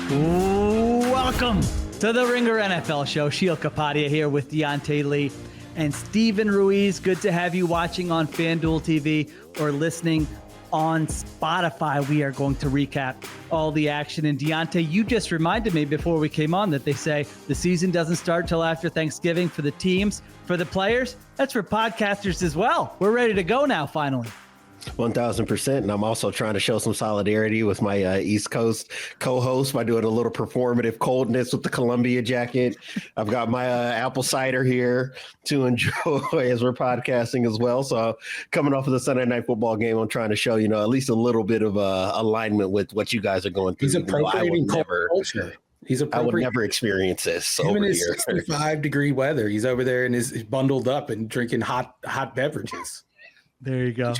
Welcome to the Ringer NFL show. Sheil Kapadia here with Diante Lee and Steven Ruiz. Good to have you watching on FanDuel TV or listening on Spotify. We are going to recap all the action. And Diante, you just reminded me before we came on that they say the season doesn't start till after Thanksgiving for the teams, for the players. That's for podcasters as well. We're ready to go now, finally. 1,000%. And I'm also trying to show some solidarity with my East Coast co-host by doing a little performative coldness with the Columbia jacket. I've got my apple cider here to enjoy as we're podcasting as well. So coming off of the Sunday Night Football game, I'm trying to show, at least a little bit of alignment with what you guys are going through. He's appropriating culture. I would never experience this over here. In his 65-degree weather, he's over there and is bundled up and drinking hot beverages. There you go.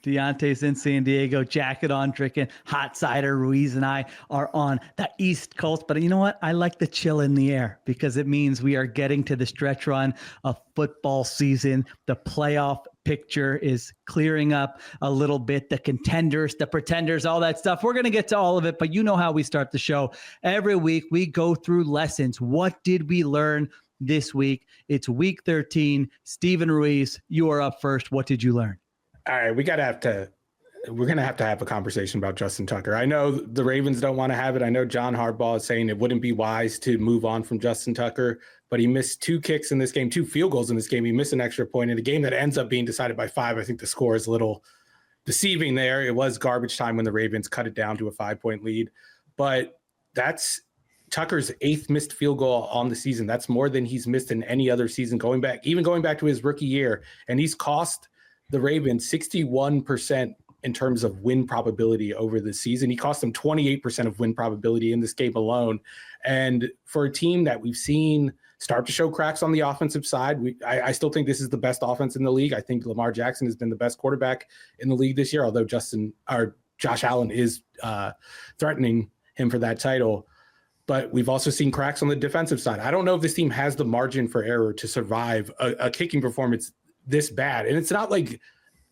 Deontay's in San Diego, jacket on, drinking hot cider. Ruiz and I are on the East Coast. But you know what? I like the chill in the air because it means we are getting to the stretch run of football season. The playoff picture is clearing up a little bit. The contenders, the pretenders, all that stuff. We're going to get to all of it. But you know how we start the show. Every week we go through lessons. What did we learn this week? It's week 13. Steven Ruiz, you are up first. What did you learn? All right, we're going to have to have a conversation about Justin Tucker. I know the Ravens don't want to have it. I know John Harbaugh is saying it wouldn't be wise to move on from Justin Tucker, but he missed 2 kicks in this game, 2 field goals in this game. He missed an extra point in a game that ends up being decided by 5. I think the score is a little deceiving there. It was garbage time when the Ravens cut it down to a 5-point lead, but that's Tucker's 8th missed field goal on the season. That's more than he's missed in any other season going back to his rookie year. And he's cost the Ravens 61% in terms of win probability over the season. He cost them 28% of win probability in this game alone. And for a team that we've seen start to show cracks on the offensive side, I still think this is the best offense in the league. I think Lamar Jackson has been the best quarterback in the league this year, although Josh Allen is threatening him for that title. But we've also seen cracks on the defensive side. I don't know if this team has the margin for error to survive a kicking performance this bad. And it's not like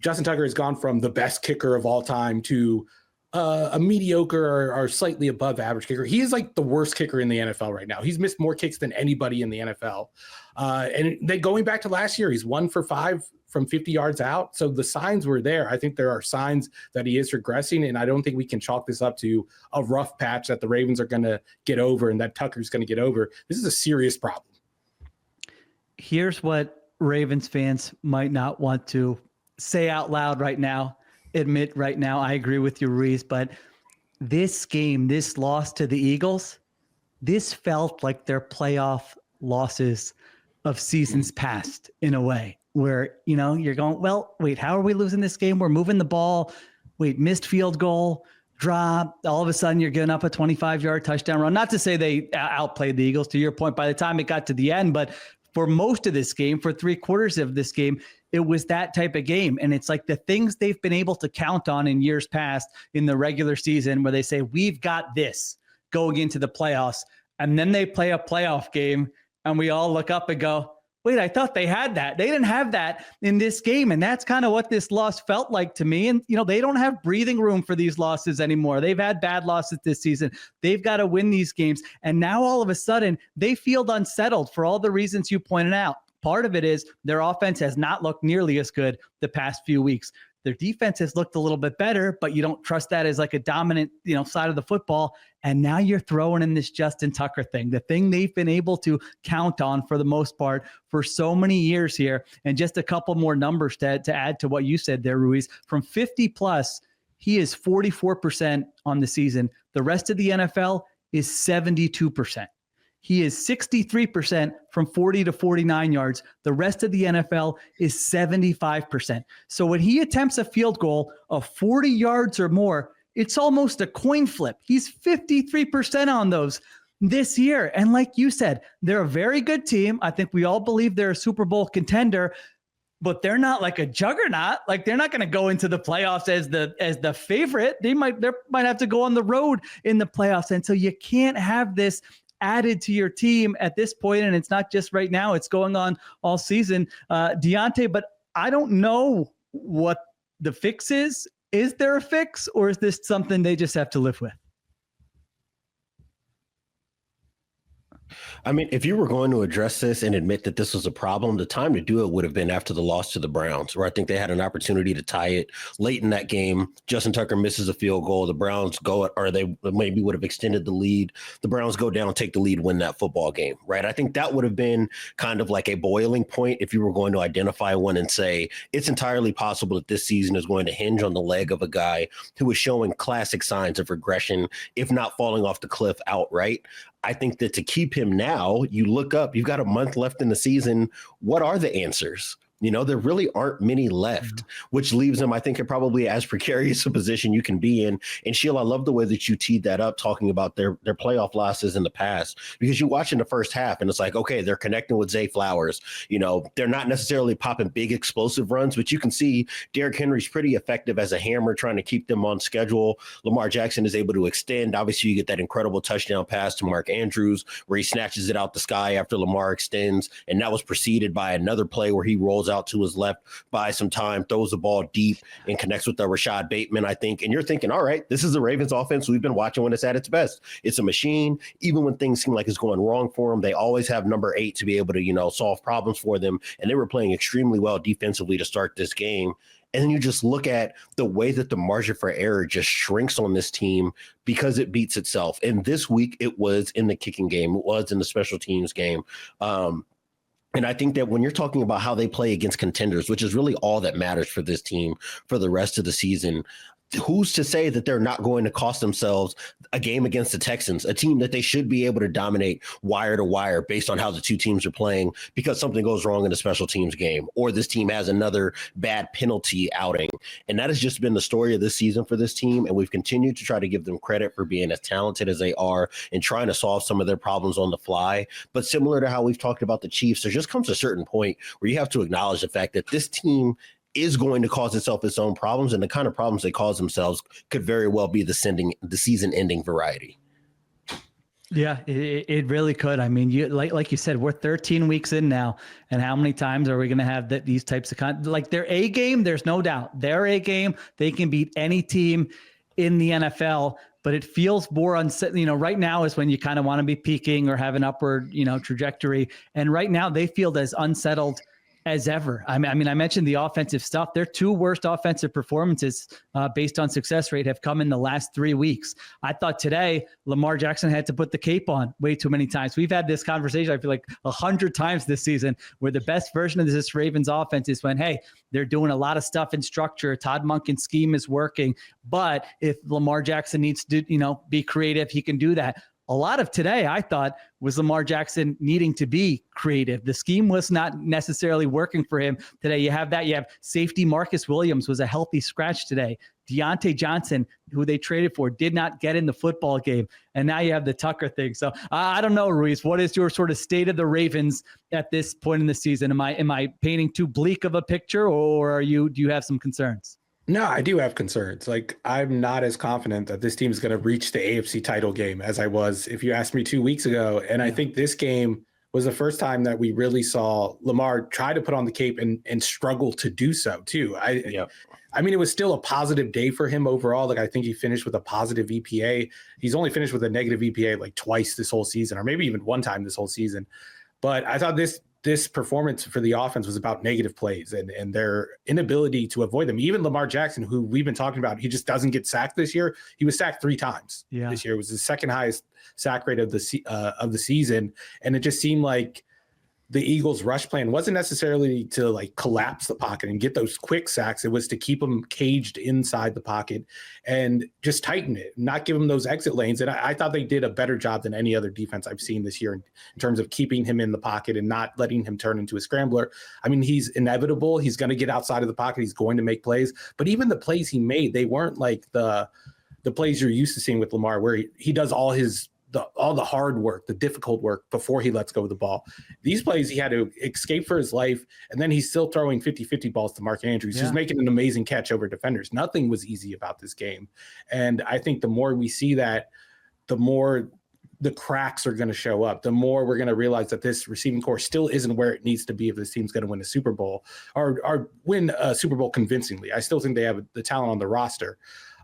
Justin Tucker has gone from the best kicker of all time to a mediocre or slightly above average kicker. He is like the worst kicker in the NFL right now. He's missed more kicks than anybody in the NFL. And then going back to last year, he's 1 for 5 from 50 yards out. So the signs were there. I think there are signs that he is regressing, and I don't think we can chalk this up to a rough patch that the Ravens are going to get over and that Tucker's going to get over. This is a serious problem. Here's what Ravens fans might not want to say out loud right now, admit right now. I agree with you, Ruiz, but this game, this loss to the Eagles, this felt like their playoff losses of seasons past in a way where, you're going, well, wait, how are we losing this game? We're moving the ball. Wait, missed field goal, drop. All of a sudden you're giving up a 25-yard touchdown run. Not to say they outplayed the Eagles, to your point, by the time it got to the end, but for most of this game, for 3/4 of this game, it was that type of game. And it's like the things they've been able to count on in years past in the regular season where they say, we've got this going into the playoffs. And then they play a playoff game and we all look up and go, wait, I thought they had that. They didn't have that in this game. And that's kind of what this loss felt like to me. And, they don't have breathing room for these losses anymore. They've had bad losses this season. They've got to win these games. And now all of a sudden they feel unsettled for all the reasons you pointed out. Part of it is their offense has not looked nearly as good the past few weeks. Their defense has looked a little bit better, but you don't trust that as like a dominant, side of the football. And now you're throwing in this Justin Tucker thing, the thing they've been able to count on for the most part for so many years here. And just a couple more numbers to add to what you said there, Ruiz. From 50 plus, he is 44% on the season. The rest of the NFL is 72%. He is 63% from 40 to 49 yards. The rest of the NFL is 75%. So when he attempts a field goal of 40 yards or more, it's almost a coin flip. He's 53% on those this year. And like you said, they're a very good team. I think we all believe they're a Super Bowl contender, but they're not like a juggernaut. Like they're not going to go into the playoffs as the favorite. They might have to go on the road in the playoffs. And so you can't have this added to your team at this point, and it's not just right now, it's going on all season, Diante, but I don't know what the fix is. Is there a fix, or is this something they just have to live with? I mean, if you were going to address this and admit that this was a problem, the time to do it would have been after the loss to the Browns, where I think they had an opportunity to tie it late in that game. Justin Tucker misses a field goal. The Browns go, or they maybe would have extended the lead. The Browns go down, take the lead, win that football game, right? I think that would have been kind of like a boiling point if you were going to identify one and say it's entirely possible that this season is going to hinge on the leg of a guy who is showing classic signs of regression, if not falling off the cliff outright. I think that to keep him now, you look up, you've got a month left in the season. What are the answers? You know, there really aren't many left, which leaves them, I think, in probably as precarious a position you can be in. And Sheil, I love the way that you teed that up, talking about their playoff losses in the past, because you watch in the first half and it's like, okay, they're connecting with Zay Flowers. You know, they're not necessarily popping big explosive runs, but you can see Derrick Henry's pretty effective as a hammer trying to keep them on schedule. Lamar Jackson is able to extend. Obviously, you get that incredible touchdown pass to Mark Andrews where he snatches it out the sky after Lamar extends. And that was preceded by another play where he rolls out to his left, buys some time, throws the ball deep, and connects with the Rashad Bateman, I think. And you're thinking, all right, this is the Ravens offense we've been watching when it's at its best. It's a machine. Even when things seem like it's going wrong for them, they always have number 8 to be able to, you know, solve problems for them. And they were playing extremely well defensively to start this game. And then you just look at the way that the margin for error just shrinks on this team because it beats itself. And this week it was in the kicking game. It was in the special teams game. And I think that when you're talking about how they play against contenders, which is really all that matters for this team for the rest of the season, who's to say that they're not going to cost themselves a game against the Texans, a team that they should be able to dominate wire to wire based on how the two teams are playing, because something goes wrong in a special teams game, or this team has another bad penalty outing. And that has just been the story of this season for this team. And we've continued to try to give them credit for being as talented as they are and trying to solve some of their problems on the fly. But similar to how we've talked about the Chiefs, there just comes a certain point where you have to acknowledge the fact that this team is going to cause itself its own problems, and the kind of problems they cause themselves could very well be the season-ending variety. Yeah, it really could. I mean, you like you said, we're 13 weeks in now, and how many times are we going to have these types of like their A game? There's no doubt their A game. They can beat any team in the NFL, but it feels more unset. You know, right now is when you kind of want to be peaking or have an upward, you know, trajectory, and right now they feel as unsettled as ever. I mean, I mentioned the offensive stuff. Their 2 worst offensive performances based on success rate have come in the last 3 weeks. I thought today Lamar Jackson had to put the cape on way too many times. We've had this conversation, I feel like 100 times this season, where the best version of this Ravens offense is when, hey, they're doing a lot of stuff in structure. Todd Monken's scheme is working. But if Lamar Jackson needs to, you know, be creative, he can do that. A lot of today, I thought, was Lamar Jackson needing to be creative. The scheme was not necessarily working for him today. You have that. You have safety Marcus Williams was a healthy scratch today. Deontay Johnson, who they traded for, did not get in the football game. And now you have the Tucker thing. So I don't know, Ruiz, what is your sort of state of the Ravens at this point in the season? Am I painting too bleak of a picture, or do you have some concerns? No, I do have concerns. Like, I'm not as confident that this team is going to reach the AFC title game as I was if you asked me 2 weeks ago. And I think this game was the first time that we really saw Lamar try to put on the cape and struggle to do so too. I mean, it was still a positive day for him overall. Like, I think he finished with a positive EPA. He's only finished with a negative EPA like twice this whole season, or maybe even one time this whole season. But I thought this performance for the offense was about negative plays and their inability to avoid them. Even Lamar Jackson, who we've been talking about, he just doesn't get sacked this year. He was sacked 3 times this year. It was the second highest sack rate of the season. And it just seemed like the Eagles' rush plan wasn't necessarily to like collapse the pocket and get those quick sacks. It was to keep them caged inside the pocket and just tighten it, not give them those exit lanes. And I thought they did a better job than any other defense I've seen this year in terms of keeping him in the pocket and not letting him turn into a scrambler. I mean, he's inevitable. He's going to get outside of the pocket. He's going to make plays. But even the plays he made, they weren't like the plays you're used to seeing with Lamar, where he does all the hard work, the difficult work before he lets go of the ball. These plays, he had to escape for his life, and then he's still throwing 50-50 balls to Mark Andrews, who's making an amazing catch over defenders. Nothing was easy about this game. And I think the more we see that, the more the cracks are going to show up, the more we're going to realize that this receiving core still isn't where it needs to be if this team's going to win a Super Bowl or win a Super Bowl convincingly. I still think they have the talent on the roster.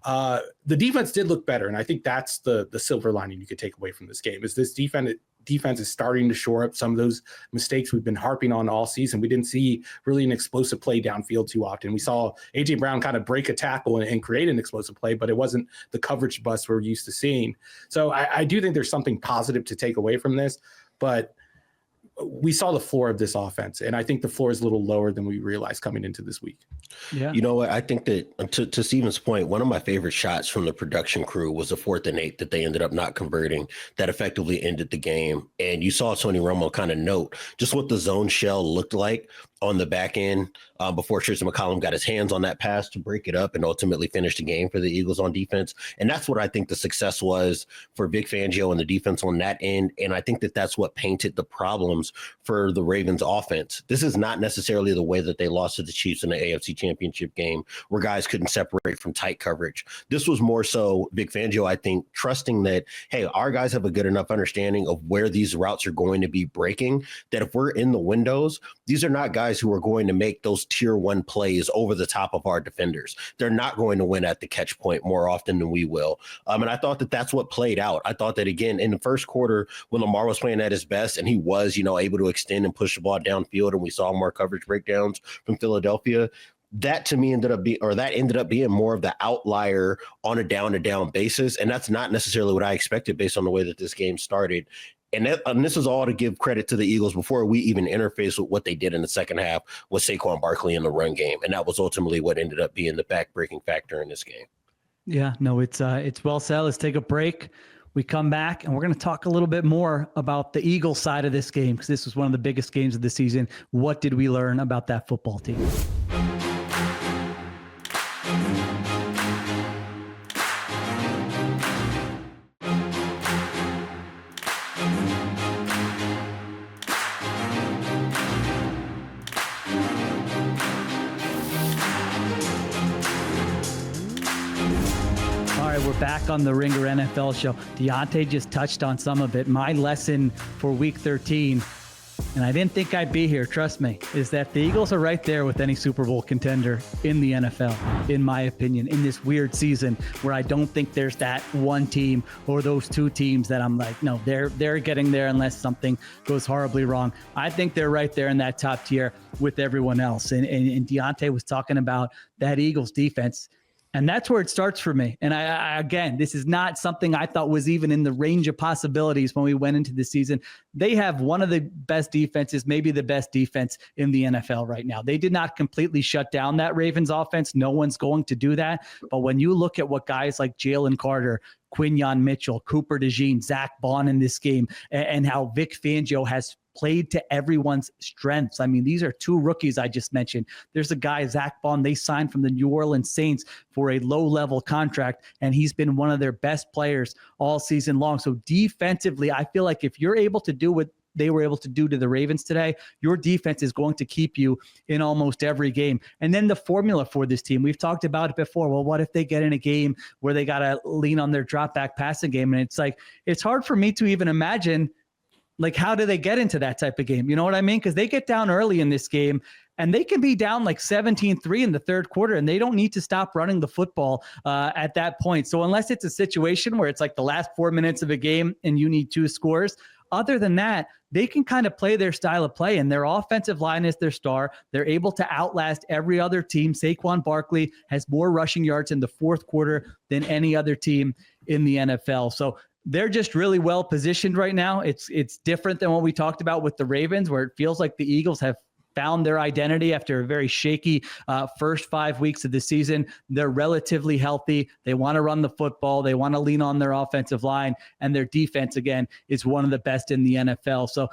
The defense did look better, and I think that's the silver lining you could take away from this game is this defense defense is starting to shore up some of those mistakes we've been harping on all season. We didn't see really an explosive play downfield too often. We saw A.J. Brown kind of break a tackle and create an explosive play, but it wasn't the coverage bust we're used to seeing. So I do think there's something positive to take away from this, but we saw the floor of this offense, and I think the floor is a little lower than we realized coming into this week. Yeah. You know what? I think that to Steven's point, one of my favorite shots from the production crew was a 4th and 8 that they ended up not converting that effectively ended the game. And you saw Tony Romo kind of note just what the zone shell looked like on the back end before Tristan McCollum got his hands on that pass to break it up and ultimately finish the game for the Eagles on defense. And that's what I think the success was for Vic Fangio and the defense on that end. And I think that that's what painted the problems for the Ravens offense. This is not necessarily the way that they lost to the Chiefs in the AFC Championship game where guys couldn't separate from tight coverage. This was more so Vic Fangio, I think, trusting that, hey, our guys have a good enough understanding of where these routes are going to be breaking, that if we're in the windows, these are not guys who are going to make those tier 1 plays over the top of our defenders. They're not going to win at the catch point more often than we will. And I thought that that's what played out. I thought that, again, in the first quarter, when Lamar was playing at his best and he was, able to extend and push the ball downfield, and we saw more coverage breakdowns from Philadelphia, that to me ended up being more of the outlier on a down-to-down basis. And that's not necessarily what I expected based on the way that this game started. And this is all to give credit to the Eagles before we even interface with what they did in the second half with Saquon Barkley in the run game. And that was ultimately what ended up being the back-breaking factor in this game. Yeah, no, it's well said. Let's take a break. We come back and we're going to talk a little bit more about the Eagles side of this game, because this was one of the biggest games of the season. What did we learn about that football team? We're back on the Ringer NFL show. Diante just touched on some of it. My lesson for week 13, and I didn't think I'd be here, trust me, is that the Eagles are right there with any Super Bowl contender in the NFL, in my opinion, in this weird season where I don't think there's that one team or those two teams that I'm like, no, they're getting there unless something goes horribly wrong. I think they're right there in that top tier with everyone else. And Diante was talking about that Eagles defense. And that's where it starts for me. And I again, this is not something I thought was even in the range of possibilities when we went into the season. They have one of the best defenses, maybe the best defense in the NFL right now. They did not completely shut down that Ravens offense. No one's going to do that. But when you look at what guys like Jalen Carter, Quinyon Mitchell, Cooper DeJean, Zach Bond in this game, and how Vic Fangio has played to everyone's strengths. I mean, these are two rookies I just mentioned. There's a guy, Zach Bond, they signed from the New Orleans Saints for a low-level contract, and he's been one of their best players all season long. So defensively, I feel like if you're able to do what they were able to do to the Ravens today, your defense is going to keep you in almost every game. And then the formula for this team, we've talked about it before. Well, what if they get in a game where they got to lean on their drop back passing game? And it's like, it's hard for me to even imagine, like, how do they get into that type of game? You know what I mean? Because they get down early in this game and they can be down like 17-3 in the third quarter, and they don't need to stop running the football at that point. So unless it's a situation where it's like the last 4 minutes of a game and you need 2 scores, other than that, they can kind of play their style of play, and their offensive line is their star. They're able to outlast every other team. Saquon Barkley has more rushing yards in the fourth quarter than any other team in the NFL. So they're just really well positioned right now. It's different than what we talked about with the Ravens, where it feels like the Eagles have found their identity after a very shaky first 5 weeks of the season. They're relatively healthy. They want to run the football. They want to lean on their offensive line, and their defense, again, is one of the best in the NFL. So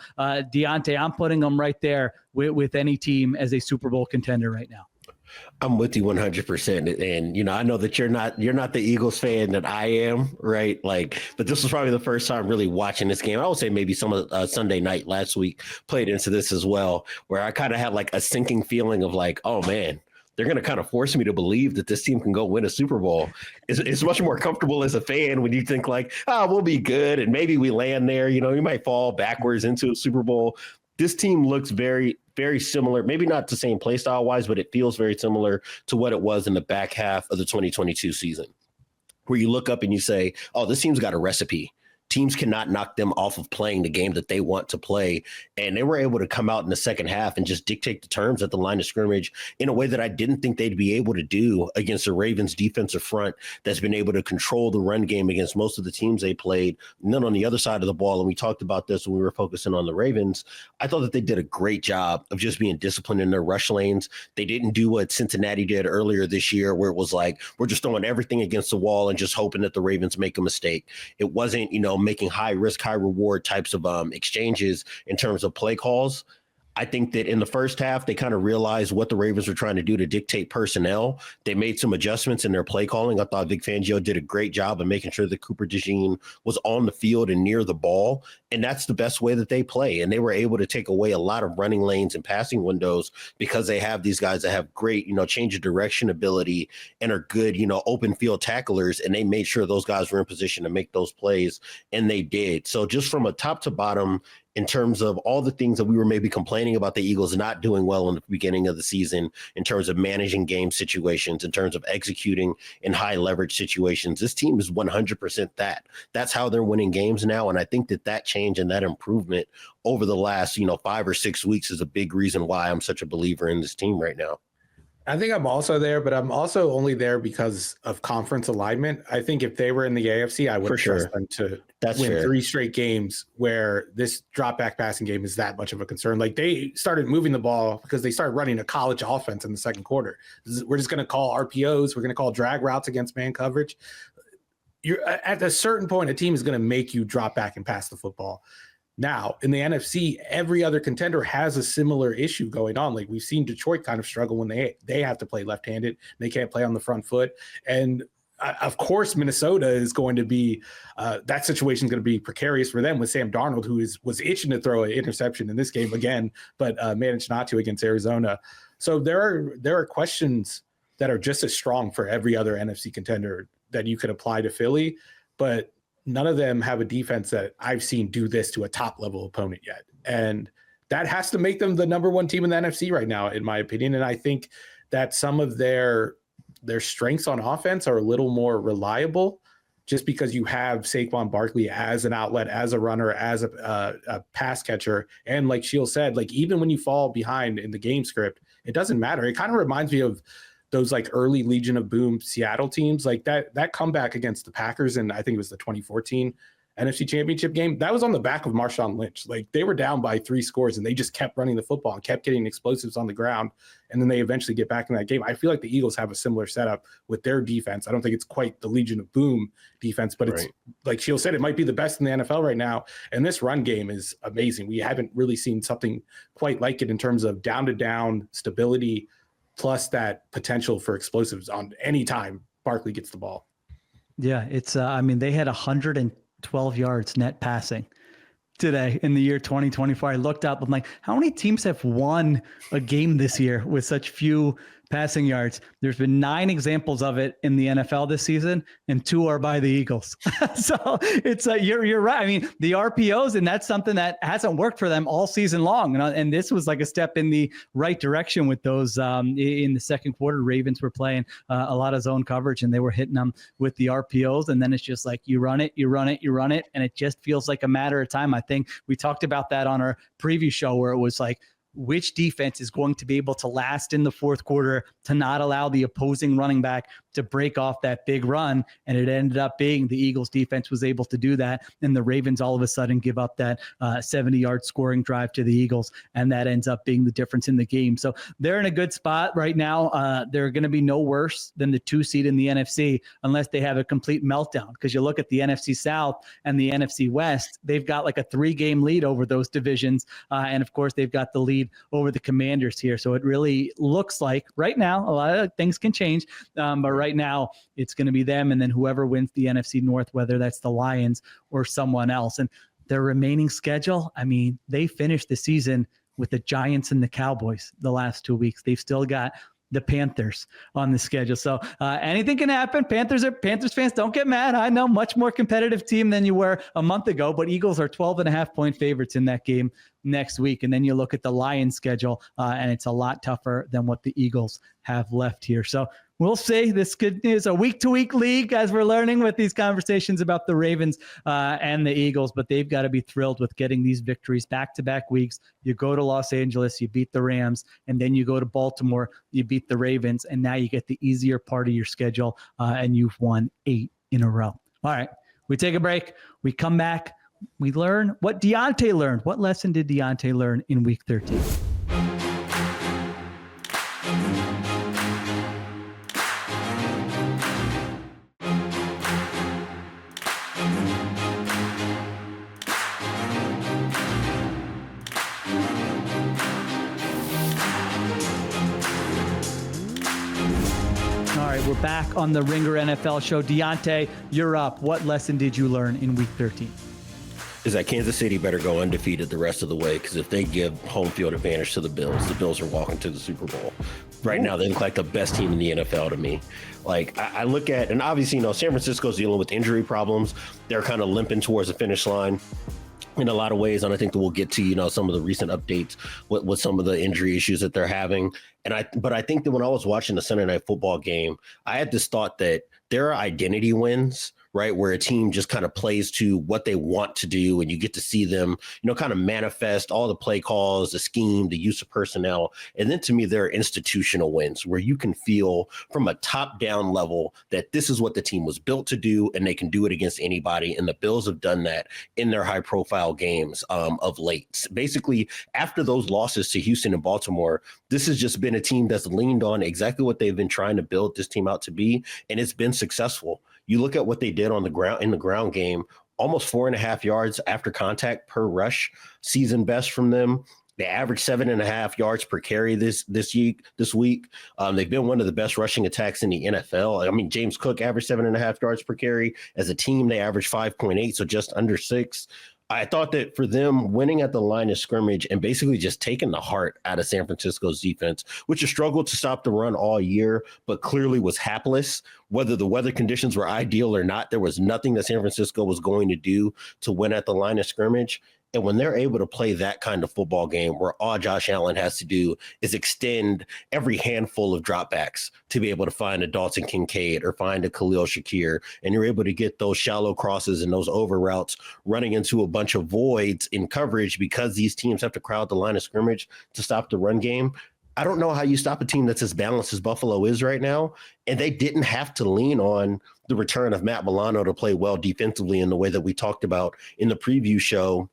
Diante, I'm putting them right there with any team as a Super Bowl contender right now. I'm with you 100%. And, I know that you're not the Eagles fan that I am, right? Like, but this was probably the first time really watching this game. I would say maybe some of Sunday night last week played into this as well, where I kind of had like a sinking feeling of like, oh man, they're going to kind of force me to believe that this team can go win a Super Bowl. It's much more comfortable as a fan when you think like, we'll be good. And maybe we land there, you might fall backwards into a Super Bowl. This team looks very, very similar, maybe not the same play style wise, but it feels very similar to what it was in the back half of the 2022 season, where you look up and you say, oh, this team's got a recipe teams cannot knock them off of playing the game that they want to play. And they were able to come out in the second half and just dictate the terms at the line of scrimmage in a way that I didn't think they'd be able to do against the Ravens defensive front that's been able to control the run game against most of the teams they played. And then on the other side of the ball, and we talked about this when we were focusing on the Ravens, I thought that they did a great job of just being disciplined in their rush lanes. They didn't do what Cincinnati did earlier this year, where it was like, we're just throwing everything against the wall and just hoping that the Ravens make a mistake. It wasn't, making high risk, high reward types of exchanges in terms of play calls. I think that in the first half, they kind of realized what the Ravens were trying to do to dictate personnel. They made some adjustments in their play calling. I thought Vic Fangio did a great job of making sure that Cooper DeJean was on the field and near the ball. And that's the best way that they play. And they were able to take away a lot of running lanes and passing windows because they have these guys that have great, change of direction ability and are good, open field tacklers. And they made sure those guys were in position to make those plays. And they did. So just from a top to bottom, in terms of all the things that we were maybe complaining about the Eagles not doing well in the beginning of the season, in terms of managing game situations, in terms of executing in high leverage situations, this team is 100% that. That's how they're winning games now. And I think that change and that improvement over the last, 5 or 6 weeks is a big reason why I'm such a believer in this team right now. I think I'm also there, but I'm also only there because of conference alignment. I think if they were in the AFC, I would trust them to win 3 straight games where this drop back passing game is that much of a concern. Like, they started moving the ball because they started running a college offense in the second quarter. We're just going to call RPOs. We're going to call drag routes against man coverage. You're at a certain point, a team is going to make you drop back and pass the football. Now, in the NFC, every other contender has a similar issue going on. Like, we've seen Detroit kind of struggle when they have to play left-handed. They can't play on the front foot. And, of course, Minnesota is going to be that situation is going to be precarious for them with Sam Darnold, who was itching to throw an interception in this game again, but managed not to against Arizona. So there are questions that are just as strong for every other NFC contender that you could apply to Philly, but none of them have a defense that I've seen do this to a top level opponent yet. And that has to make them the number one team in the NFC right now, in my opinion. And I think that some of their strengths on offense are a little more reliable just because you have Saquon Barkley as an outlet, as a runner, as a pass catcher. And like Sheil said, like, even when you fall behind in the game script, it doesn't matter. It kind of reminds me of those like early Legion of Boom Seattle teams, like that comeback against the Packers. And I think it was the 2014 NFC Championship game. That was on the back of Marshawn Lynch. Like, they were down by 3 scores and they just kept running the football and kept getting explosives on the ground. And then they eventually get back in that game. I feel like the Eagles have a similar setup with their defense. I don't think it's quite the Legion of Boom defense, but it's like Sheil said, it might be the best in the NFL right now. And this run game is amazing. We haven't really seen something quite like it in terms of down to down stability, plus that potential for explosives on any time Barkley gets the ball. Yeah, it's they had 112 yards net passing today in the year 2024. I looked up, I'm like, how many teams have won a game this year with such few passing yards? There's been 9 examples of it in the NFL this season, and 2 are by the Eagles. So it's you're right. I mean, the RPOs, and that's something that hasn't worked for them all season long. And this was like a step in the right direction with those. In the second quarter, Ravens were playing a lot of zone coverage, and they were hitting them with the RPOs. And then it's just like you run it, and it just feels like a matter of time. I think we talked about that on our preview show where it was like, which defense is going to be able to last in the fourth quarter to not allow the opposing running back to break off that big run. And it ended up being the Eagles defense was able to do that. And the Ravens all of a sudden give up that 70-yard scoring drive to the Eagles. And that ends up being the difference in the game. So they're in a good spot right now. They're going to be no worse than the 2 seed in the NFC unless they have a complete meltdown. Because you look at the NFC South and the NFC West, they've got like a 3-game lead over those divisions. And of course, they've got the lead over the Commanders here. So it really looks like right now, a lot of things can change. But right now, it's going to be them, and then whoever wins the NFC North, whether that's the Lions or someone else. And their remaining schedule, I mean, they finished the season with the Giants and the Cowboys the last 2 weeks. They've still got the Panthers on the schedule. So anything can happen. Panthers fans, don't get mad. I know, much more competitive team than you were a month ago, but Eagles are 12.5-point favorites in that game next week. And then you look at the Lions schedule, and it's a lot tougher than what the Eagles have left here. So we'll see. This is a week-to-week league, as we're learning with these conversations about the Ravens and the Eagles, but they've got to be thrilled with getting these victories back-to-back weeks. You go to Los Angeles, you beat the Rams, and then you go to Baltimore, you beat the Ravens, and now you get the easier part of your schedule, and you've won 8 in a row. All right, we take a break. We come back. We learn what Diante learned. What lesson did Diante learn in week 13? We're back on the Ringer NFL show. Diante, you're up. What lesson did you learn in week 13? Is that Kansas City better go undefeated the rest of the way, because if they give home field advantage to the Bills are walking to the Super Bowl. Right now, they look like the best team in the NFL to me. Like, I look at, and obviously, San Francisco's dealing with injury problems. They're kind of limping towards the finish line in a lot of ways, and I think that we'll get to some of the recent updates with some of the injury issues that they're having. But I think that when I was watching the Sunday Night Football game, I had this thought that there are identity wins, right, where a team just kind of plays to what they want to do, and you get to see them, kind of manifest all the play calls, the scheme, the use of personnel. And then to me, there are institutional wins where you can feel from a top-down level that this is what the team was built to do, and they can do it against anybody. And the Bills have done that in their high-profile games of late. Basically, after those losses to Houston and Baltimore, this has just been a team that's leaned on exactly what they've been trying to build this team out to be, and it's been successful. You look at what they did on the ground in the ground game, almost 4.5 yards after contact per rush, season best from them. They averaged 7.5 yards per carry this week. They've been one of the best rushing attacks in the NFL. I mean, James Cook averaged 7.5 yards per carry. As a team, they averaged 5.8, so just under 6. I thought that for them, winning at the line of scrimmage and basically just taking the heart out of San Francisco's defense, which has struggled to stop the run all year, but clearly was hapless. Whether the weather conditions were ideal or not, there was nothing that San Francisco was going to do to win at the line of scrimmage. And when they're able to play that kind of football game where all Josh Allen has to do is extend every handful of dropbacks to be able to find a Dalton Kincaid or find a Khalil Shakir, and you're able to get those shallow crosses and those over routes running into a bunch of voids in coverage because these teams have to crowd the line of scrimmage to stop the run game. I don't know how you stop a team that's as balanced as Buffalo is right now. And they didn't have to lean on the return of Matt Milano to play well defensively in the way that we talked about in the preview show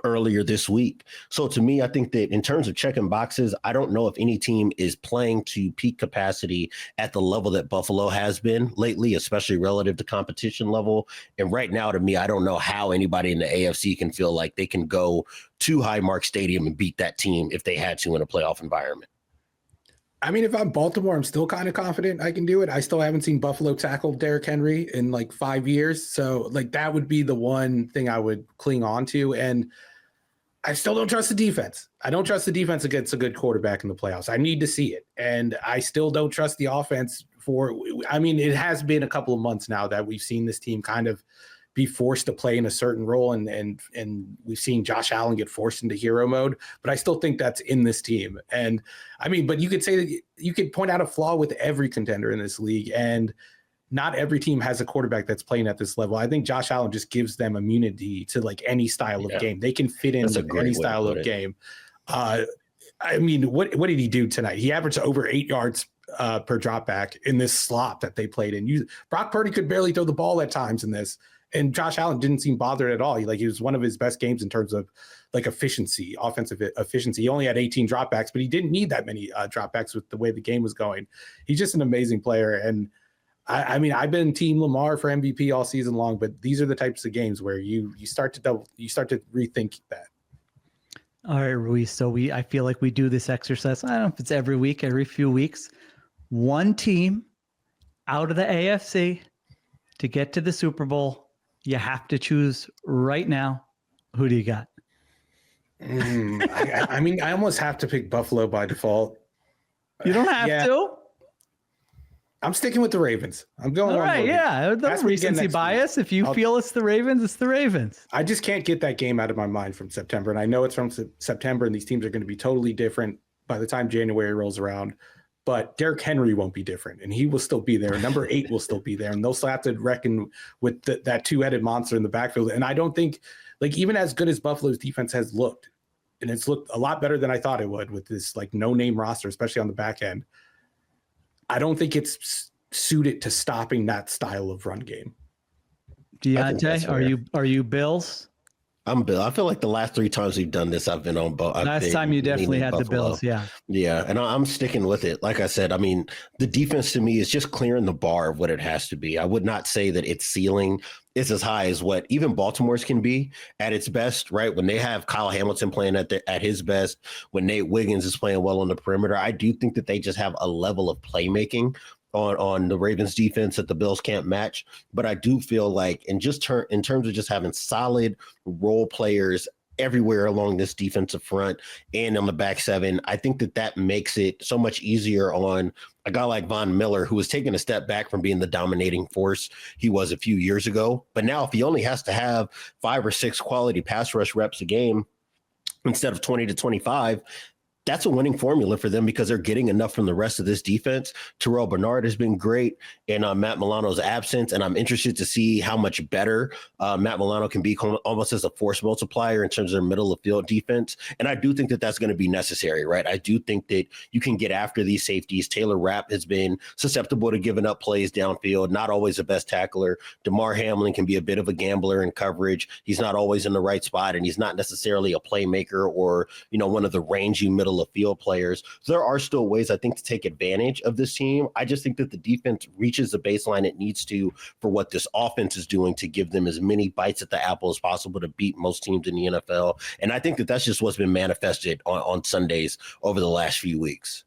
earlier this week. So to me, I think that in terms of checking boxes, I don't know if any team is playing to peak capacity at the level that Buffalo has been lately, especially relative to competition level. And right now, to me, I don't know how anybody in the AFC can feel like they can go to Highmark Stadium and beat that team if they had to in a playoff environment. I mean, if I'm Baltimore, I'm still kind of confident I can do it. I still haven't seen Buffalo tackle Derrick Henry in like 5 years. So like that would be the one thing I would cling on to. And I still don't trust the defense. I don't trust the defense against a good quarterback in the playoffs. I need to see it. And I still don't trust the offense it has been a couple of months now that we've seen this team kind of be forced to play in a certain role. And we've seen Josh Allen get forced into hero mode, but I still think that's in this team. And I mean, but you could say that you could point out a flaw with every contender in this league, and not every team has a quarterback that's playing at this level. I think Josh Allen just gives them immunity to like any style of game. They can fit in with any style of game. I mean, what did he do tonight? He averaged over 8 yards per drop back in this slop that they played in. Brock Purdy could barely throw the ball at times in this. And Josh Allen didn't seem bothered at all. He was one of his best games in terms of like efficiency, offensive efficiency. He only had 18 dropbacks, but he didn't need that many dropbacks with the way the game was going. He's just an amazing player. And I mean, I've been Team Lamar for MVP all season long, but these are the types of games where you start to rethink that. All right, Ruiz. So I feel like we do this exercise. I don't know if it's every week, every few weeks. One team out of the AFC to get to the Super Bowl. You have to choose right now. Who do you got? I mean, I almost have to pick Buffalo by default. You don't have to. I'm sticking with the Ravens. I'm going. All right, yeah. The recency bias. If you feel it's the Ravens, it's the Ravens. I just can't get that game out of my mind from September. And I know it's from September, and these teams are going to be totally different by the time January rolls around. but Derrick Henry won't be different, and he will still be there. Number 8 will still be there, and they'll still have to reckon with that two-headed monster in the backfield. And I don't think, like, even as good as Buffalo's defense has looked, and it's looked a lot better than I thought it would with this like no-name roster, especially on the back end, I don't think it's suited to stopping that style of run game. Diante, are you Bills? I'm Bill. I feel like the last 3 times we've done this, I've been on both. Last time you definitely had Buffalo. the Bills, yeah. Yeah, and I'm sticking with it. Like I said, I mean, the defense to me is just clearing the bar of what it has to be. I would not say that its ceiling is as high as what even Baltimore's can be at its best, right? When they have Kyle Hamilton playing at his best, when Nate Wiggins is playing well on the perimeter, I do think that they just have a level of playmaking on the Ravens defense that the Bills can't match. But I do feel like in terms of just having solid role players everywhere along this defensive front and on the back seven, I think that makes it so much easier on a guy like Von Miller, who was taking a step back from being the dominating force he was a few years ago. But now if he only has to have 5 or 6 quality pass rush reps a game instead of 20 to 25, that's a winning formula for them because they're getting enough from the rest of this defense. Terrell Bernard has been great in Matt Milano's absence, and I'm interested to see how much better Matt Milano can be almost as a force multiplier in terms of their middle of field defense. And I do think that that's going to be necessary, right? I do think that you can get after these safeties. Taylor Rapp has been susceptible to giving up plays downfield, not always the best tackler. DeMar Hamlin can be a bit of a gambler in coverage. He's not always in the right spot, and he's not necessarily a playmaker or, one of the rangy middle of field players. So there are still ways, I think, to take advantage of this team. I just think that the defense reaches the baseline it needs to for what this offense is doing to give them as many bites at the apple as possible to beat most teams in the NFL. And I think that that's just what's been manifested on Sundays over the last few weeks.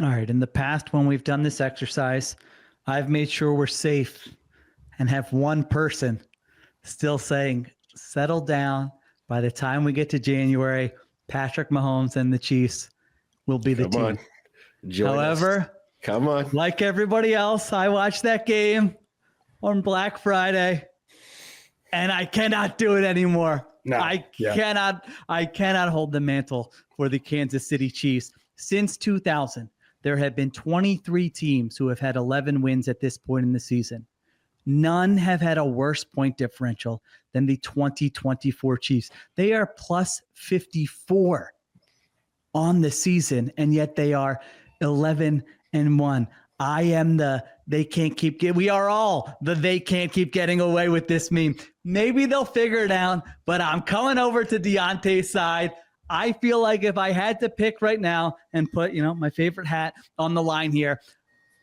All right. In the past, when we've done this exercise, I've made sure we're safe and have one person still saying, settle down. By the time we get to January, Patrick Mahomes and the Chiefs will be the team. However, come on, like everybody else, I watched that game on Black Friday, and I cannot do it anymore. No, I cannot hold the mantle for the Kansas City Chiefs. Since 2000, there have been 23 teams who have had 11 wins at this point in the season. None have had a worse point differential than the 2024 Chiefs. They are plus 54 on the season, and yet they are 11-1. I am they can't keep getting. We are all they can't keep getting away with this meme. Maybe they'll figure it out, but I'm coming over to Diante's side. I feel like if I had to pick right now and put, my favorite hat on the line here,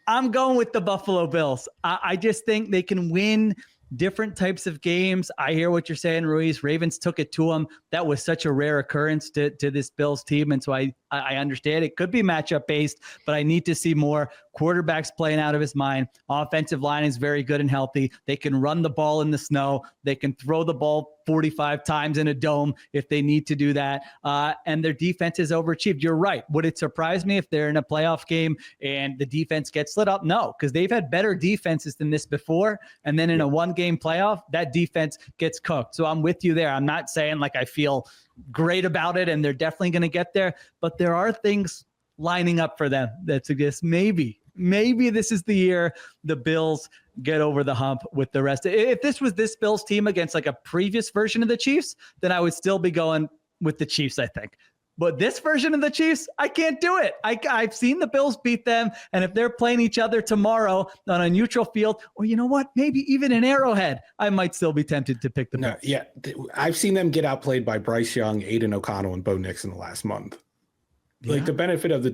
I'm going with the Buffalo Bills. I just think they can win different types of games. I hear what you're saying, Ruiz. Ravens took it to them. That was such a rare occurrence to this Bills team. And so I understand it could be matchup based, but I need to see more. Quarterback's playing out of his mind. Offensive line is very good and healthy. They can run the ball in the snow. They can throw the ball 45 times in a dome if they need to do that. And their defense is overachieved. You're right. Would it surprise me if they're in a playoff game and the defense gets lit up? No, because they've had better defenses than this before. And then in a one-game playoff, that defense gets cooked. So I'm with you there. I'm not saying like I feel great about it and they're definitely going to get there, but there are things lining up for them that suggest maybe this is the year the Bills get over the hump with the rest. If this was this Bills team against like a previous version of the Chiefs, then I would still be going with the Chiefs, I think. But this version of the Chiefs, I can't do it. I've seen the Bills beat them, and if they're playing each other tomorrow on a neutral field, or you know what, maybe even an Arrowhead, I might still be tempted to pick the Bills. Yeah, I've seen them get outplayed by Bryce Young, Aiden O'Connell, and Bo Nix in the last month. Like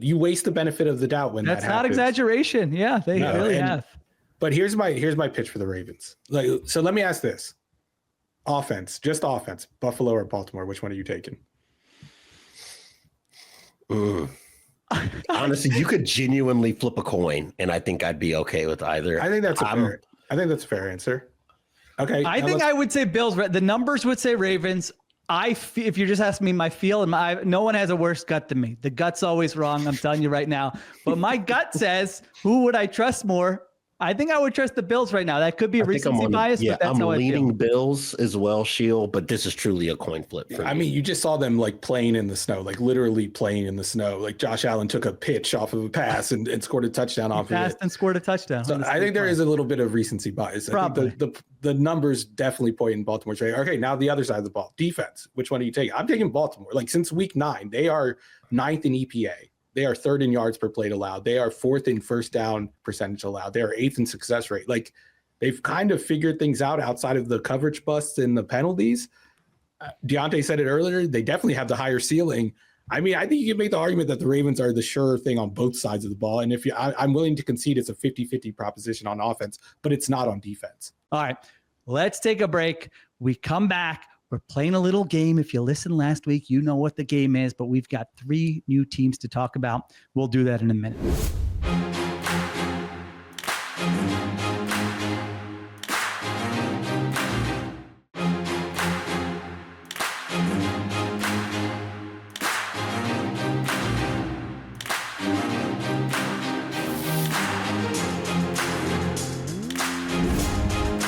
you waste the benefit of the doubt when that's that not happens. Exaggeration. Yeah, they really have. But here's my pitch for the Ravens. So let me ask this: just offense, Buffalo or Baltimore? Which one are you taking? Honestly, you could genuinely flip a coin, and I think I'd be okay with either. I think that's a fair answer. Okay, I think I would say Bills. The numbers would say Ravens. If you're just asking me my feel, no one has a worse gut than me. The gut's always wrong. I'm telling you right now. But my gut says, who would I trust more? I think I would trust the Bills right now. That could be a recency bias, but that's I'm how I feel. leaning Bills as well, Sheil, but this is truly a coin flip for me. I mean, you just saw them like playing in the snow, like literally playing in the snow. Like Josh Allen took a pitch off of a pass and scored a touchdown off of it. Passed and scored a touchdown. So I think there is a little bit of recency bias. Probably. I think the numbers definitely point in Baltimore's favor. Okay, now the other side of the ball, defense. Which one do you take? I'm taking Baltimore. Like since week 9, they are 9th in EPA. They are 3rd in yards per play allowed. They are 4th in first down percentage allowed. They are 8th in success rate. Like they've kind of figured things out outside of the coverage busts and the penalties. Diante said it earlier. They definitely have the higher ceiling. I mean, I think you can make the argument that the Ravens are the sure thing on both sides of the ball. And I'm willing to concede it's a 50-50 proposition on offense, but it's not on defense. All right, let's take a break. We come back. We're playing a little game. If you listened last week, you know what the game is, but we've got 3 new teams to talk about. We'll do that in a minute.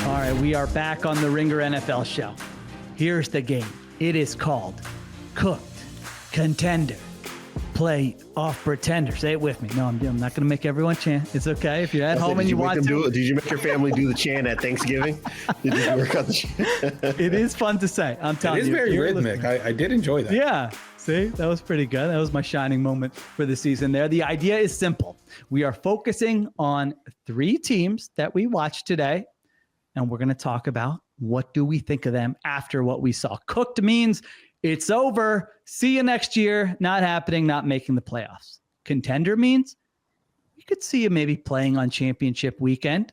All right, we are back on the Ringer NFL show. Here's the game. It is called Cooked Contender. Play off Pretender. Say it with me. No, I'm not going to make everyone chant. It's okay if you're at home and you want to. Did you make your family do the chant at Thanksgiving? Did you work out the chant? It is fun to say. I'm telling you. It is very rhythmic. I did enjoy that. Yeah. See, that was pretty good. That was my shining moment for the season there. The idea is simple. We are focusing on 3 teams that we watched today, and we're going to talk about what do we think of them after what we saw. Cooked means it's over. See you next year. Not happening, not making the playoffs. Contender means you could see you maybe playing on championship weekend.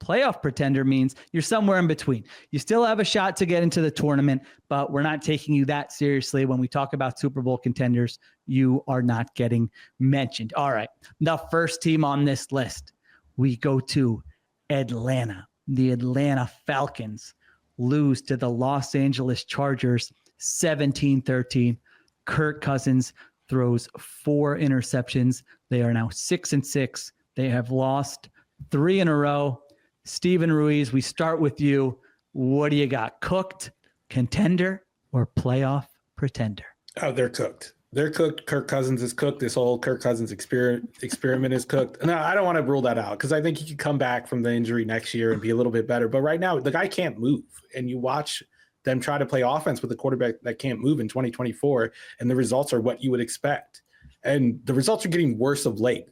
Playoff pretender means you're somewhere in between. You still have a shot to get into the tournament, but we're not taking you that seriously. When we talk about Super Bowl contenders, you are not getting mentioned. All right. The first team on this list, we go to Atlanta. The Atlanta Falcons lose to the Los Angeles Chargers 17-13. Kirk Cousins throws 4 interceptions. They are now 6-6. They have lost 3 in a row. Steven Ruiz, we start with you. What do you got? Cooked, contender, or playoff pretender? Oh, they're cooked. They're cooked. Kirk Cousins is cooked. This whole Kirk Cousins experiment is cooked. No, I don't want to rule that out because I think he could come back from the injury next year and be a little bit better. But right now, the guy can't move. And you watch them try to play offense with a quarterback that can't move in 2024, and the results are what you would expect. And the results are getting worse of late.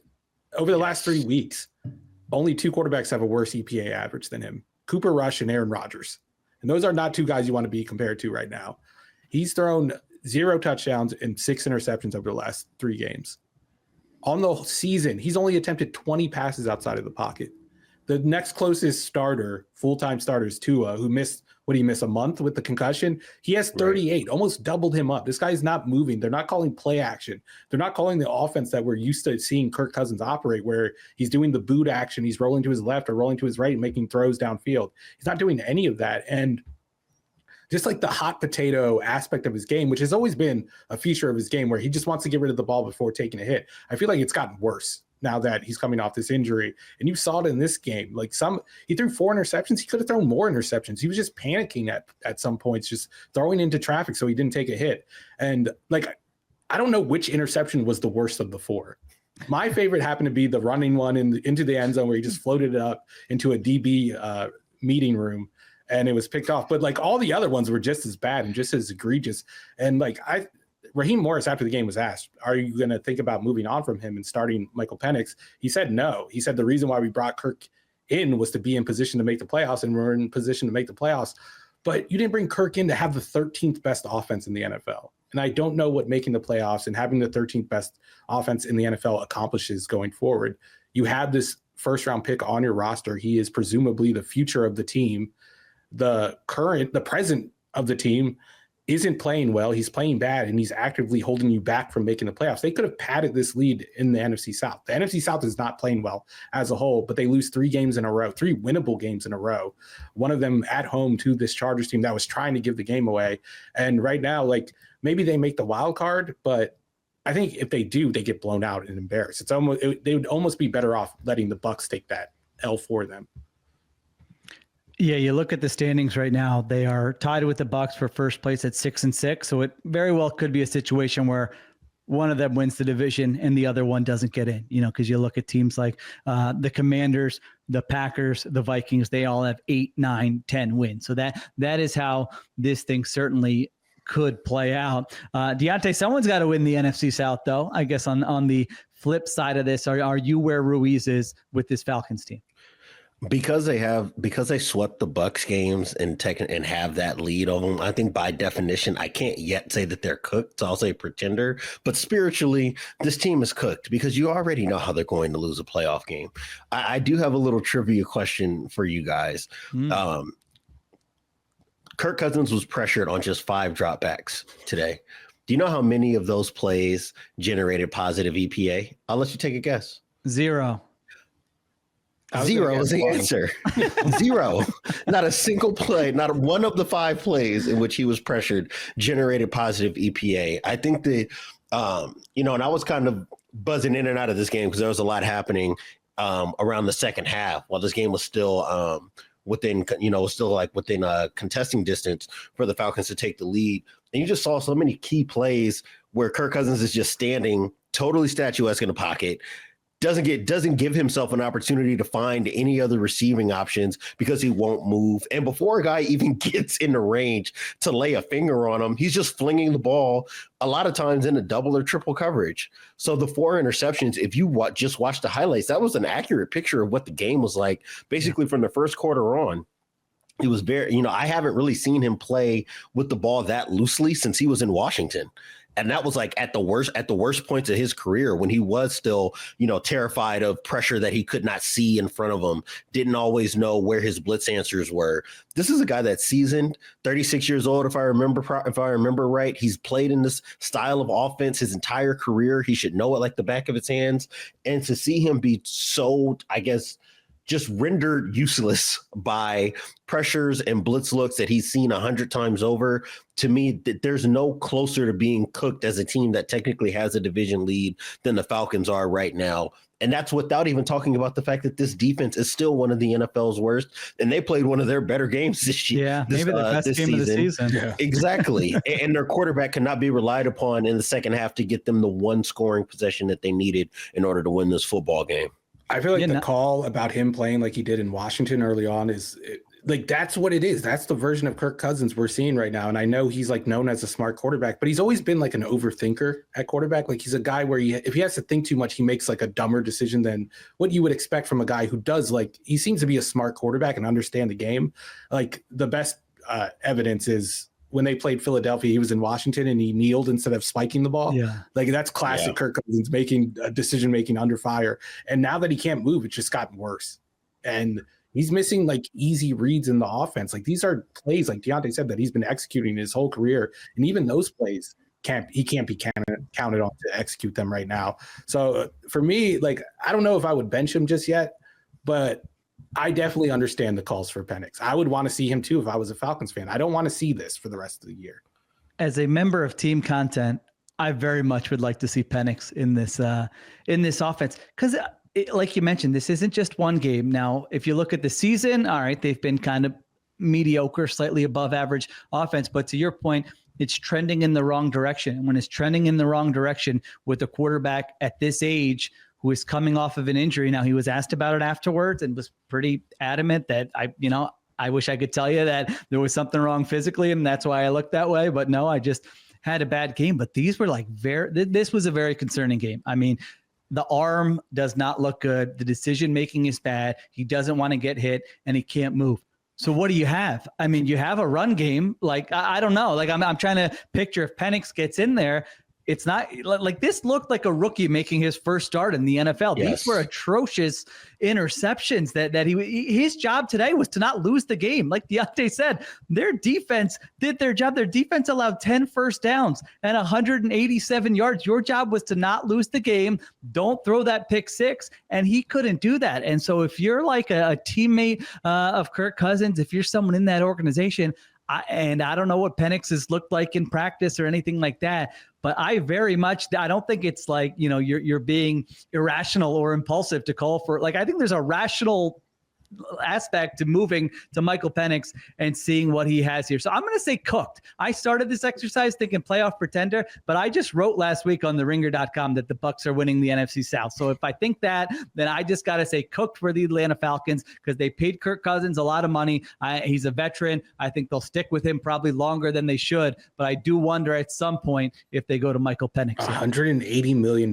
Over the last 3 weeks, only 2 quarterbacks have a worse EPA average than him, Cooper Rush and Aaron Rodgers. And those are not 2 guys you want to be compared to right now. He's thrown 0 touchdowns and 6 interceptions over the last 3 games. On the season, he's only attempted 20 passes outside of the pocket. The next closest starter, full-time starter, is Tua, who missed a month with the concussion. He has 38, almost doubled him up. This guy's not moving. They're not calling play action. They're not calling the offense that we're used to seeing Kirk Cousins operate, where he's doing the boot action. He's rolling to his left or rolling to his right and making throws downfield. He's not doing any of that. And just like the hot potato aspect of his game, which has always been a feature of his game where he just wants to get rid of the ball before taking a hit, I feel like it's gotten worse now that he's coming off this injury. And you saw it in this game. Like he threw 4 interceptions. He could have thrown more interceptions. He was just panicking at some points, just throwing into traffic so he didn't take a hit. And like, I don't know which interception was the worst of the 4. My favorite happened to be the running one into the end zone where he just floated it up into a DB meeting room and it was picked off. But like all the other ones were just as bad and just as egregious. And like Raheem Morris after the game was asked, are you going to think about moving on from him and starting Michael Penix? He said no. He said the reason why we brought Kirk in was to be in position to make the playoffs, and we're in position to make the playoffs. But you didn't bring Kirk in to have the 13th best offense in the NFL. And I don't know what making the playoffs and having the 13th best offense in the NFL accomplishes going forward. You have this first-round pick on your roster. He is presumably the future of the team. The present of the team isn't playing well. He's playing bad, and he's actively holding you back from making the playoffs. They could have padded this lead in the NFC South. The NFC South is not playing well as a whole, but they lose 3 games in a row, 3 winnable games in a row. One of them at home to this Chargers team that was trying to give the game away. And right now, like, maybe they make the wild card, but I think if they do, they get blown out and embarrassed. They would almost be better off letting the Bucs take that L for them. Yeah, you look at the standings right now. They are tied with the Bucs for first place at 6-6. So it very well could be a situation where one of them wins the division and the other one doesn't get in, because you look at teams like the Commanders, the Packers, the Vikings, they all have 8, 9, 10 wins. So that is how this thing certainly could play out. Diante, someone's got to win the NFC South, though. I guess on the flip side of this, are you where Ruiz is with this Falcons team? Because they swept the Bucs games and have that lead on them, I think by definition, I can't yet say that they're cooked. So I'll say pretender. But spiritually, this team is cooked because you already know how they're going to lose a playoff game. I do have a little trivia question for you guys. Kirk Cousins was pressured on just 5 dropbacks today. Do you know how many of those plays generated positive EPA? I'll let you take a guess. 0. 0 is the answer. 0. Not a single play, not one of the 5 plays in which he was pressured generated positive EPA. I think that, and I was kind of buzzing in and out of this game because there was a lot happening around the second half while this game was still within contesting distance for the Falcons to take the lead. And you just saw so many key plays where Kirk Cousins is just standing totally statuesque in the pocket, doesn't give himself an opportunity to find any other receiving options because he won't move. And before a guy even gets in the range to lay a finger on him, he's just flinging the ball a lot of times in a double or triple coverage. So the 4 interceptions, if you just watch the highlights, that was an accurate picture of what the game was like, basically from the first quarter on. It was very, I haven't really seen him play with the ball that loosely since he was in Washington. And that was like at the worst points of his career when he was still, terrified of pressure that he could not see in front of him, didn't always know where his blitz answers were. This is a guy that's seasoned, 36 years old, if I remember right. He's played in this style of offense his entire career. He should know it like the back of his hands. And to see him be so, I guess, just rendered useless by pressures and blitz looks that he's seen 100 times over. To me, there's no closer to being cooked as a team that technically has a division lead than the Falcons are right now. And that's without even talking about the fact that this defense is still one of the NFL's worst. And they played one of their better games this year. Yeah, maybe the best game of the season. Yeah. Exactly. And their quarterback cannot be relied upon in the second half to get them the one scoring possession that they needed in order to win this football game. I feel like the call about him playing like he did in Washington early on is that's what it is. That's the version of Kirk Cousins we're seeing right now. And I know he's like known as a smart quarterback, but he's always been like an overthinker at quarterback. Like he's a guy where if he has to think too much, he makes like a dumber decision than what you would expect from a guy who does he seems to be a smart quarterback and understand the game. Like the best evidence is when they played Philadelphia, he was in Washington and he kneeled instead of spiking the ball. Yeah. Like that's classic Kirk Cousins making decision-making under fire. And now that he can't move, it's just gotten worse. And he's missing like easy reads in the offense. Like these are plays, like Diante said, that he's been executing his whole career. And even those plays he can't be counted on to execute them right now. So for me, like, I don't know if I would bench him just yet, but I definitely understand the calls for Penix. I would want to see him too if I was a Falcons fan. I don't want to see this for the rest of the year. As a member of team content, I very much would like to see Penix in this offense because, like you mentioned, this isn't just one game. Now, if you look at the season, all right, they've been kind of mediocre, slightly above average offense. But to your point, it's trending in the wrong direction. And when it's trending in the wrong direction with a quarterback at this age who is coming off of an injury. Now, he was asked about it afterwards and was pretty adamant that I wish I could tell you that there was something wrong physically and that's why I looked that way. But no, I just had a bad game. But these were this was a very concerning game. I mean, the arm does not look good. The decision-making is bad. He doesn't want to get hit and he can't move. So what do you have? I mean, you have a run game. Like, I don't know. Like I'm trying to picture if Penix gets in there, it's not like this looked like a rookie making his first start in the NFL. Yes. These were atrocious interceptions that his job today was to not lose the game. Like Diante said, their defense did their job. Their defense allowed 10 first downs and 187 yards. Your job was to not lose the game. Don't throw that pick six. And he couldn't do that. And so if you're like a teammate of Kirk Cousins, if you're someone in that organization, I don't know what Penix has looked like in practice or anything like that, but I don't think it's like, you're being irrational or impulsive to call for, like, I think there's a rational aspect to moving to Michael Penix and seeing what he has here. So I'm going to say cooked. I started this exercise thinking playoff pretender, but I just wrote last week on theringer.com that the Bucs are winning the NFC South. So if I think that, then I just got to say cooked for the Atlanta Falcons because they paid Kirk Cousins a lot of money. He's a veteran. I think they'll stick with him probably longer than they should, but I do wonder at some point if they go to Michael Penix. $180 million.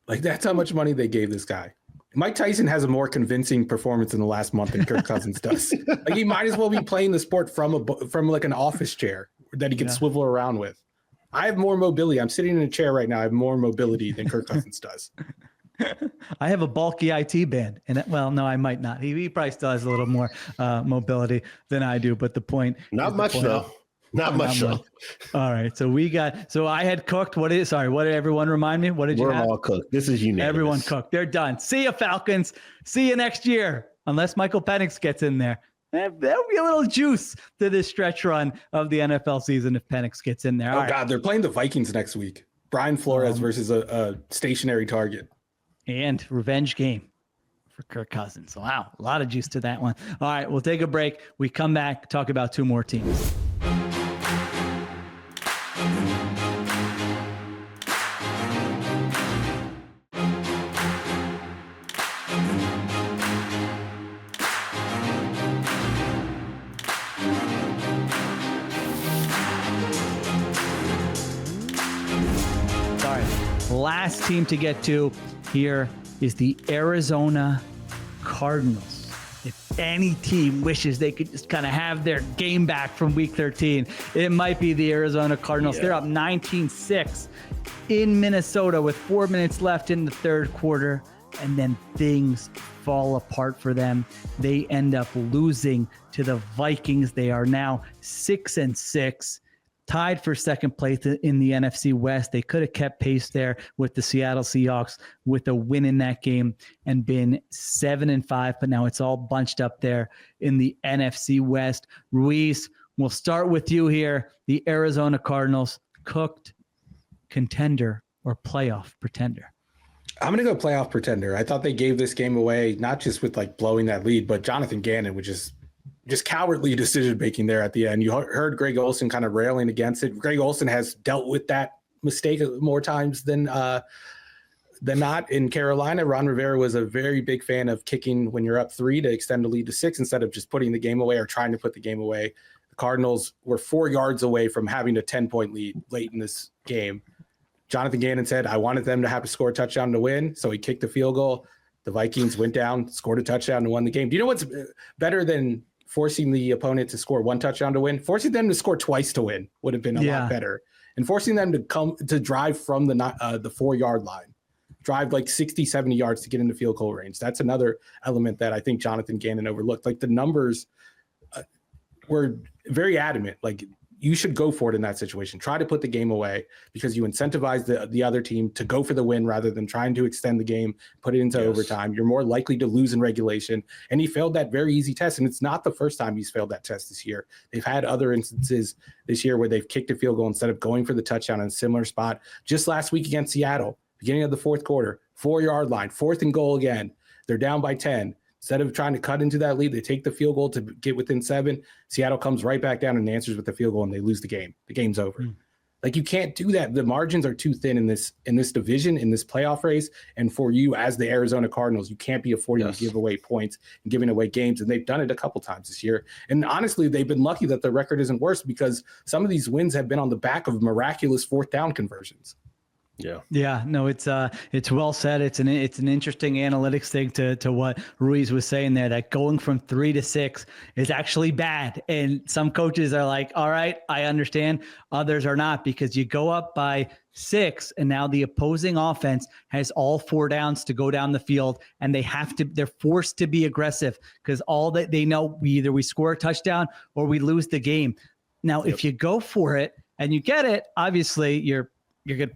Like, that's how much money they gave this guy. Mike Tyson has a more convincing performance in the last month than Kirk Cousins does. Like, he might as well be playing the sport from like an office chair that he can swivel around with. I have more mobility. I'm sitting in a chair right now. I have more mobility than Kirk Cousins does. I have a bulky IT band, and well, no, I might not. He probably still has a little more mobility than I do. But the point, not much though. Not much though. All right, so I had cooked. What did everyone remind me? What did you have? We're all cooked. This is unanimous. Everyone cooked. They're done. See you, Falcons. See you next year, unless Michael Penix gets in there. There'll be a little juice to this stretch run of the NFL season if Penix gets in there. Oh, God, they're playing the Vikings next week. Brian Flores versus a stationary target. And revenge game for Kirk Cousins. Wow, a lot of juice to that one. All right, we'll take a break. We come back, talk about two more teams. Last team to get to here is the Arizona Cardinals. If any team wishes they could just kind of have their game back from week 13, it might be the Arizona Cardinals. Yeah. They're up 19-6 in Minnesota with 4 minutes left in the third quarter, and then things fall apart for them. They end up losing to the Vikings. They are now 6-6. Tied for second place in the NFC West. They could have kept pace there with the Seattle Seahawks with a win in that game and been 7-5, but now it's all bunched up there in the NFC West. Ruiz, we'll start with you here. The Arizona Cardinals, cooked, contender, or playoff pretender? I'm going to go playoff pretender. I thought they gave this game away, not just with like blowing that lead, but Jonathan Gannon, which is just cowardly decision-making there at the end. You heard Greg Olsen kind of railing against it. Greg Olsen has dealt with that mistake more times than not in Carolina. Ron Rivera was a very big fan of kicking when you're up 3 to extend the lead to 6 instead of just putting the game away or trying to put the game away. The Cardinals were 4 yards away from having a 10-point lead late in this game. Jonathan Gannon said, I wanted them to have to score a touchdown to win, so he kicked the field goal. The Vikings went down, scored a touchdown, and won the game. Do you know what's better than forcing the opponent to score 1 touchdown to win? Forcing them to score twice to win would have been a lot better. And forcing them to drive from the 4-yard line, drive like 60, 70 yards to get into field goal range. That's another element that I think Jonathan Gannon overlooked. Like, the numbers were very adamant. Like, you should go for it in that situation. Try to put the game away because you incentivize the other team to go for the win rather than trying to extend the game, put it into overtime. You're more likely to lose in regulation. And he failed that very easy test. And it's not the first time he's failed that test this year. They've had other instances this year where they've kicked a field goal instead of going for the touchdown in a similar spot. Just last week against Seattle, beginning of the fourth quarter, 4-yard line, 4th and goal again. They're down by 10. Instead of trying to cut into that lead, they take the field goal to get within 7. Seattle comes right back down and answers with the field goal, and they lose the game. The game's over. Like, you can't do that. The margins are too thin in this division, in this playoff race. And for you as the Arizona Cardinals, you can't be affording to give away points and giving away games. And they've done it a couple times this year. And honestly, they've been lucky that the record isn't worse because some of these wins have been on the back of miraculous 4th down conversions. Yeah. No, it's well said. It's an interesting analytics thing to what Ruiz was saying there, that going from 3 to 6 is actually bad. And some coaches are like, all right, I understand. Others are not, because you go up by 6 and now the opposing offense has all 4 downs to go down the field, and they're forced to be aggressive because all that they know, we score a touchdown or we lose the game. Now, if you go for it and you get it, obviously you're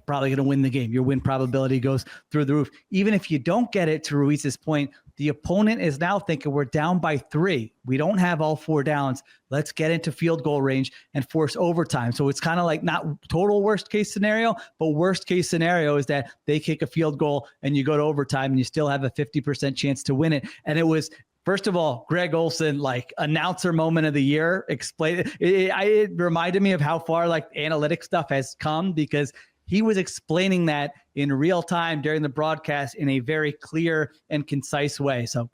probably going to win the game. Your win probability goes through the roof. Even if you don't get it, to Ruiz's point, the opponent is now thinking we're down by 3. We don't have all 4 downs. Let's get into field goal range and force overtime. So it's kind of like not total worst case scenario, but worst case scenario is that they kick a field goal and you go to overtime and you still have a 50% chance to win it. And it was First of all, Greg Olsen, like announcer moment of the year, it reminded me of how far like analytic stuff has come, because he was explaining that in real time during the broadcast in a very clear and concise way. So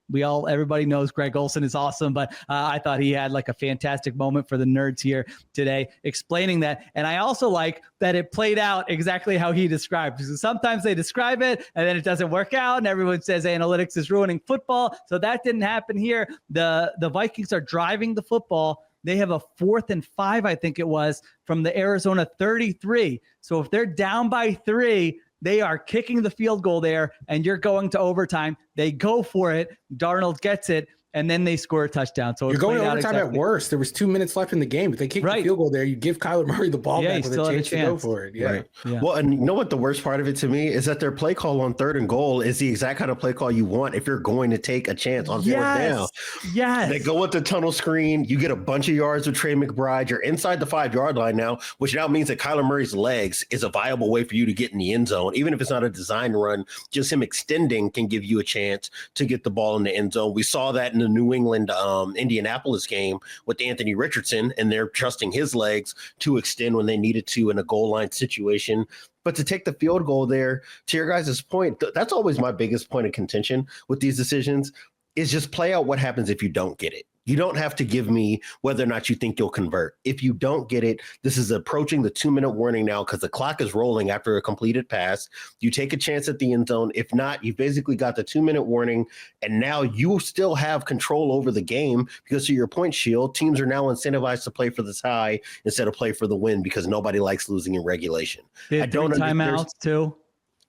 everybody knows Greg Olsen is awesome, but I thought he had like a fantastic moment for the nerds here today explaining that. And I also like that it played out exactly how he described, because sometimes they describe it and then it doesn't work out and everyone says analytics is ruining football. So that didn't happen here. The Vikings are driving the football. They have a 4th and 5, I think it was, from the Arizona 33. So if they're down by 3, they are kicking the field goal there, and you're going to overtime. They go for it. Darnold gets it, and then they score a touchdown. So you're going to overtime at worst. There was 2 minutes left in the game. If they kick the field goal there, you give Kyler Murray the ball back with a chance to go for it. Yeah. Right. Yeah. Well, and you know what the worst part of it to me is that their play call on 3rd and goal is the exact kind of play call you want if you're going to take a chance on 4th down. Yes. They go with the tunnel screen. You get a bunch of yards with Trey McBride. You're inside the 5-yard line now, which now means that Kyler Murray's legs is a viable way for you to get in the end zone. Even if it's not a design run, just him extending can give you a chance to get the ball in the end zone. We saw that in the New England Indianapolis game with Anthony Richardson, and they're trusting his legs to extend when they needed to in a goal line situation. But to take the field goal there, to your guys' point, that's always my biggest point of contention with these decisions, is just play out what happens if you don't get it. You don't have to give me whether or not you think you'll convert. If you don't get it, this is approaching the 2-minute warning now because the clock is rolling after a completed pass. You take a chance at the end zone. If not, you basically got the 2-minute warning, and now you still have control over the game because, to your point, Sheil, teams are now incentivized to play for the tie instead of play for the win because nobody likes losing in regulation. I don't timeouts too.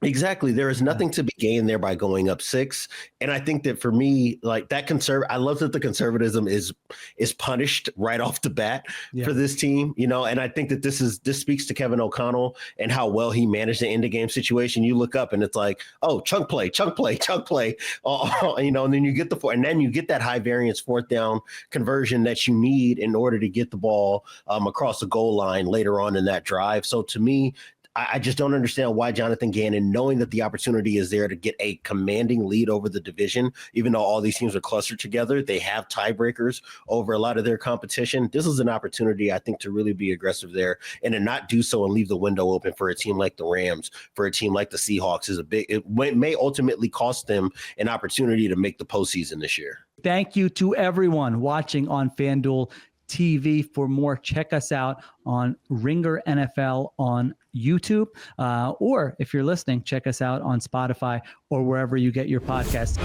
Exactly. There is nothing to be gained there by going up 6. And I think that for me, like that I love that the conservatism is punished right off the bat for this team, and I think that this speaks to Kevin O'Connell and how well he managed the end of game situation. You look up and it's like, oh, chunk play. And then you get and then you get that high variance 4th down conversion that you need in order to get the ball across the goal line later on in that drive. So to me, I just don't understand why Jonathan Gannon, knowing that the opportunity is there to get a commanding lead over the division, even though all these teams are clustered together, they have tiebreakers over a lot of their competition. This is an opportunity, I think, to really be aggressive there and to not do so and leave the window open for a team like the Rams, for a team like the Seahawks. It may ultimately cost them an opportunity to make the postseason this year. Thank you to everyone watching on FanDuel TV. For more, check us out on Ringer NFL on YouTube, or if you're listening, check us out on Spotify or wherever you get your podcasts.